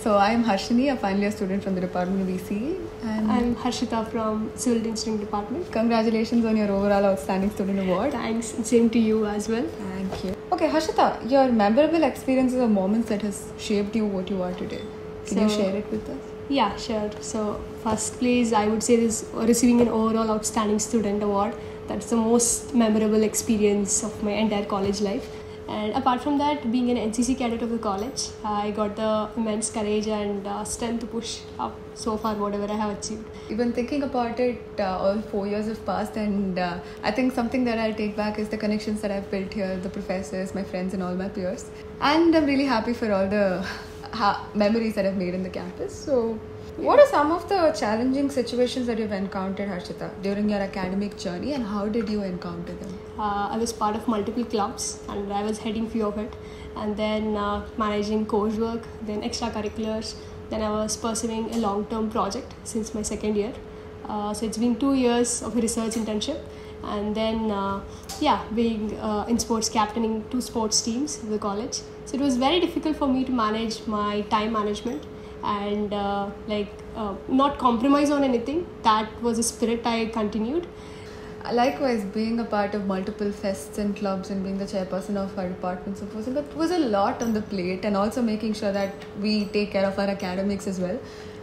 So I'm Harshini, a final year student from the Department of ECE. And I'm Harshita from Civil Engineering Department. Congratulations on your overall Outstanding Student Award. Thanks. Same to you as well. Thank you. Okay, Harshita, your memorable experiences or moments that has shaped you what you are today. Can you share it with us? Yeah, sure. So first place I would say is receiving an overall Outstanding Student Award. That's the most memorable experience of my entire college life. And apart from that, being an NCC cadet of the college, I got the immense courage and strength to push up so far whatever I have achieved. Even thinking about it, all 4 years have passed, and I think something that I'll take back is the connections that I've built here, the professors, my friends, and all my peers. And I'm really happy for all the memories that I've made in the campus. So, what are some of the challenging situations that you've encountered, Harshita, during your academic journey, and how did you encounter them? I was part of multiple clubs and I was heading few of it, and then managing coursework, then extracurriculars. Then I was pursuing a long-term project since my second year. So it's been 2 years of a research internship, and then being in sports, captaining 2 sports teams of the college. So it was very difficult for me to manage my time management and not compromise on anything. That was a spirit I continued. Likewise, being a part of multiple fests and clubs and being the chairperson of our department, supposing that was a lot on the plate, and also making sure that we take care of our academics as well.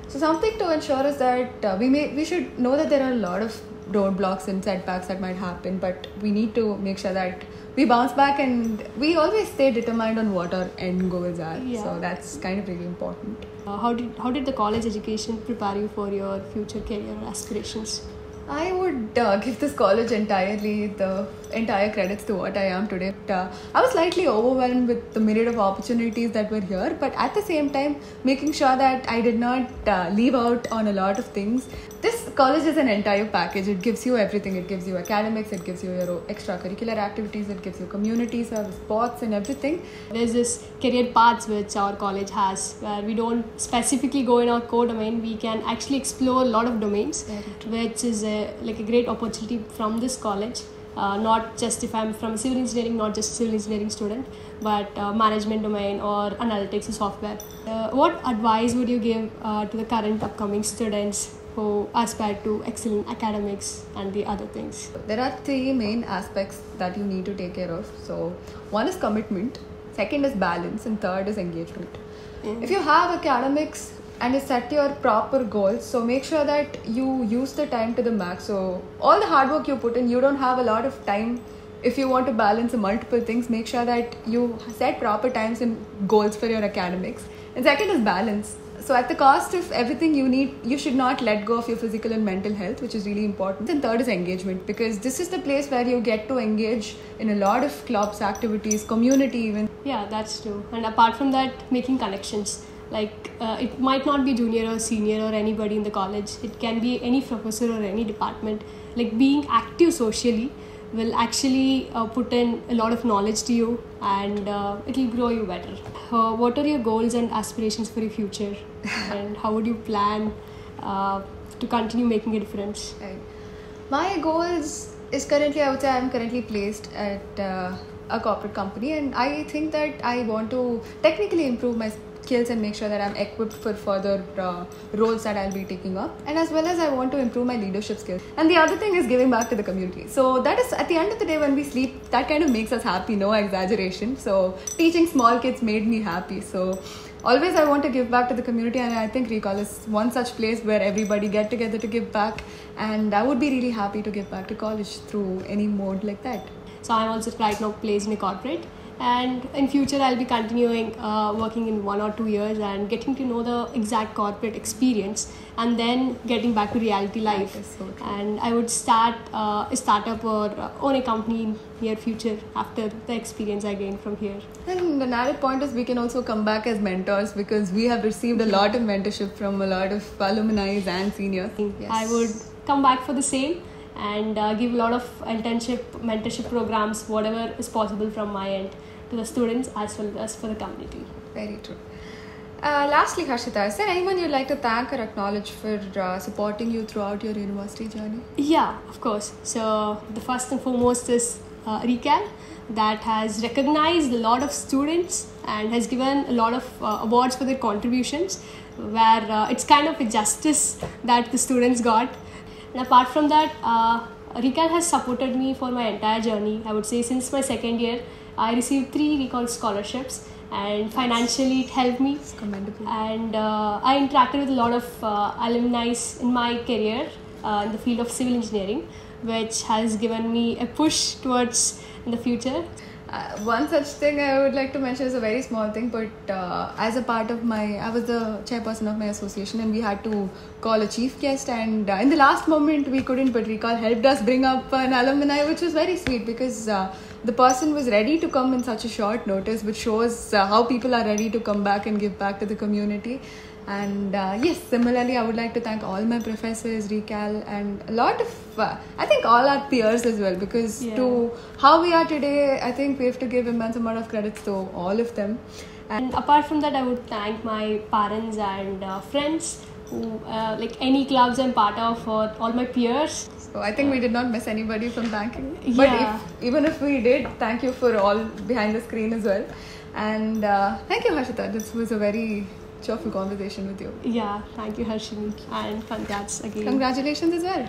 So something to ensure is that we should know that there are a lot of roadblocks and setbacks that might happen, but we need to make sure that we bounce back and we always stay determined on what our end goals are. Yeah. So that's kind of really important. How did the college education prepare you for your future career aspirations? I would give this college entirely the entire credits to what I am today. I was slightly overwhelmed with the myriad of opportunities that were here, but at the same time making sure that I did not leave out on a lot of things. This college is an entire package. It gives you everything. It gives you academics, it gives you your extracurricular activities, it gives you community service, sports and everything. There's this career paths which our college has, where we don't specifically go in our core domain. We can actually explore a lot of domains, which is a great opportunity from this college. Not just if I'm from civil engineering, not just civil engineering student, but management domain or analytics and software. What advice would you give to the current upcoming students who aspire to excel in academics and the other things? There are 3 main aspects that you need to take care of. So one is commitment, second is balance, and third is engagement. If you have academics and you set your proper goals, so make sure that you use the time to the max. So all the hard work you put in, you don't have a lot of time. If you want to balance multiple things, make sure that you set proper times and goals for your academics. And second is balance. So at the cost of everything you should not let go of your physical and mental health, which is really important. And third is engagement, because this is the place where you get to engage in a lot of clubs, activities, community even. Yeah, that's true. And apart from that, making connections. It might not be junior or senior or anybody in the college. It can be any professor or any department. Being active socially will actually put in a lot of knowledge to you, and it will grow you better. What are your goals and aspirations for your future? And how would you plan to continue making a difference? Right. My goals is currently, I would say I'm currently placed at a corporate company, and I think that I want to technically improve my skills and make sure that I'm equipped for further roles that I'll be taking up, and as well as I want to improve my leadership skills. And the other thing is giving back to the community. So that is, at the end of the day, when we sleep, that kind of makes us happy, no exaggeration. So teaching small kids made me happy. So always I want to give back to the community, and I think Recall is one such place where everybody get together to give back, and I would be really happy to give back to college through any mode like that. So I'm also right now placed in a corporate, and in future I'll be continuing working in 1 or 2 years and getting to know the exact corporate experience, and then getting back to reality life. That is so true. And I would start a startup or own a company in near future after the experience I gained from here. And another point is we can also come back as mentors, because we have received a lot of mentorship from a lot of alumni and seniors. Yes. I would come back for the same and give a lot of internship, mentorship programs, whatever is possible from my end, to the students as well as for the community. Very true. Lastly, Harshita, is there anyone you'd like to thank or acknowledge for supporting you throughout your university journey? Yeah, of course. So the first and foremost is Recall, that has recognized a lot of students and has given a lot of awards for their contributions, where it's kind of a justice that the students got. And apart from that, Recall has supported me for my entire journey. I would say since my second year, I received 3 Recall scholarships, and financially it helped me. It's commendable. And I interacted with a lot of alumni in my career in the field of civil engineering, which has given me a push towards in the future. One such thing I would like to mention is a very small thing, but as a part of I was the chairperson of my association, and we had to call a chief guest, and in the last moment we couldn't, but Recall helped us bring up an alumni, which was very sweet, because the person was ready to come in such a short notice, which shows how people are ready to come back and give back to the community. And yes, similarly, I would like to thank all my professors, Recall, and a lot of, I think all our peers as well, because to how we are today, I think we have to give immense amount of credits to all of them. And apart from that, I would thank my parents and friends, who like any clubs I'm part of, or all my peers. So I think we did not miss anybody from thanking. But even if we did, thank you for all behind the screen as well. And thank you, Harshita. This was a very cheerful conversation with you. Yeah, thank you, Harshini, and congrats again. Congratulations as well.